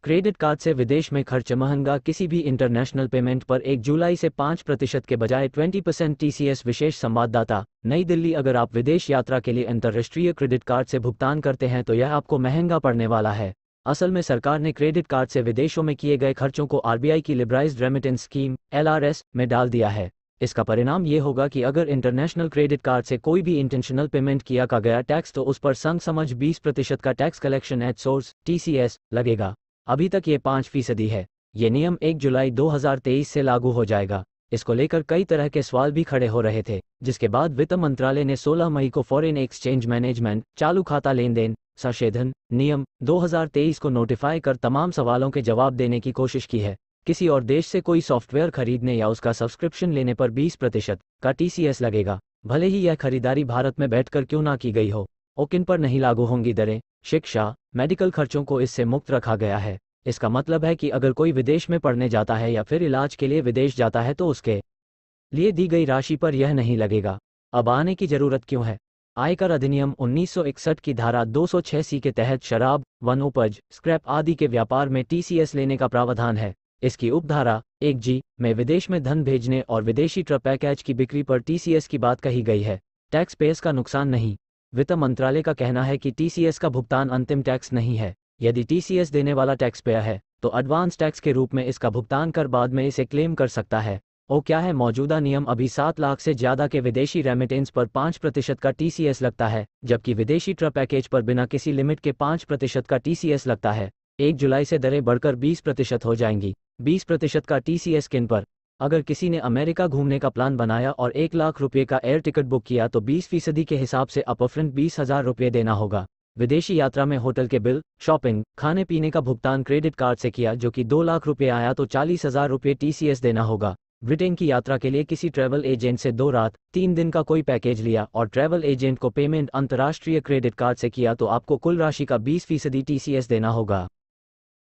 Credit card से विदेश में खर्च महंगा। किसी भी इंटरनेशनल पेमेंट पर 1 जुलाई से 5% के बजाय 20% TCS। विशेष संवाददाता, नई दिल्ली। अगर आप विदेश यात्रा के लिए अंतर्राष्ट्रीय क्रेडिट कार्ड से भुगतान करते हैं तो यह आपको महंगा पड़ने वाला है। असल में सरकार ने क्रेडिट कार्ड से विदेशों में किए गए खर्चों को RBI की लिबराइज्ड रेमिटेंस स्कीम LRS में डाल दिया है। इसका परिणाम ये होगा कि अगर इंटरनेशनल क्रेडिट कार्ड से कोई भी इंटेंशनल पेमेंट किया का गया टैक्स तो उस पर समझ 20% का tax collection at source TCS लगेगा। अभी तक ये 5% है। ये नियम 1 जुलाई 2023 से लागू हो जाएगा। इसको लेकर कई तरह के सवाल भी खड़े हो रहे थे, जिसके बाद वित्त मंत्रालय ने 16 मई को फॉरेन एक्सचेंज मैनेजमेंट चालू खाता लेन देन संशोधन नियम 2023 को नोटिफाई कर तमाम सवालों के जवाब देने की कोशिश की है। किसी और देश से कोई सॉफ्टवेयर खरीदने या उसका सब्सक्रिप्शन लेने पर 20% का TCS लगेगा, भले ही यह खरीदारी भारत में बैठकर क्यों ना की गई हो। किन पर नहीं लागू होंगी दरें। शिक्षा, मेडिकल खर्चों को इससे मुक्त रखा गया है। इसका मतलब है कि अगर कोई विदेश में पढ़ने जाता है या फिर इलाज के लिए विदेश जाता है तो उसके लिए दी गई राशि पर यह नहीं लगेगा। अब आने की जरूरत क्यों है? आयकर अधिनियम 1961 की धारा 206C के तहत शराब, वन उपज, स्क्रैप आदि के व्यापार में TCS लेने का प्रावधान है। इसकी उपधारा 1G में विदेश में धन भेजने और विदेशी ट्रक पैकेज की बिक्री पर TCS की बात कही गई है। टैक्स पेयर्स का नुकसान नहीं। वित्त मंत्रालय का कहना है कि TCS का भुगतान अंतिम टैक्स नहीं है। यदि TCS देने वाला टैक्स पेयर है तो एडवांस टैक्स के रूप में इसका भुगतान कर बाद में इसे क्लेम कर सकता है। क्या है मौजूदा नियम? अभी 7 लाख से ज़्यादा के विदेशी रेमिटेंस पर 5% का TCS लगता है, जबकि विदेशी ट्रक पैकेज पर बिना किसी लिमिट के 5% का TCS लगता है। 1 जुलाई से दरें बढ़कर 20% हो जाएंगी। 20% का TCS किन पर? अगर किसी ने अमेरिका घूमने का प्लान बनाया और 1 लाख रुपये का एयर टिकट बुक किया तो 20% के हिसाब से अपफ्रंट 20,000 रुपये देना होगा। विदेशी यात्रा में होटल के बिल, शॉपिंग, खाने पीने का भुगतान क्रेडिट कार्ड से किया जो कि 2 लाख रुपये आया तो 40,000 रुपये TCS देना होगा। ब्रिटेन की यात्रा के लिए किसी ट्रैवल एजेंट से 2 रात 3 दिन का कोई पैकेज लिया और ट्रैवल एजेंट को पेमेंट अंतर्राष्ट्रीय क्रेडिट कार्ड से किया तो आपको कुल राशि का 20% TCS देना होगा।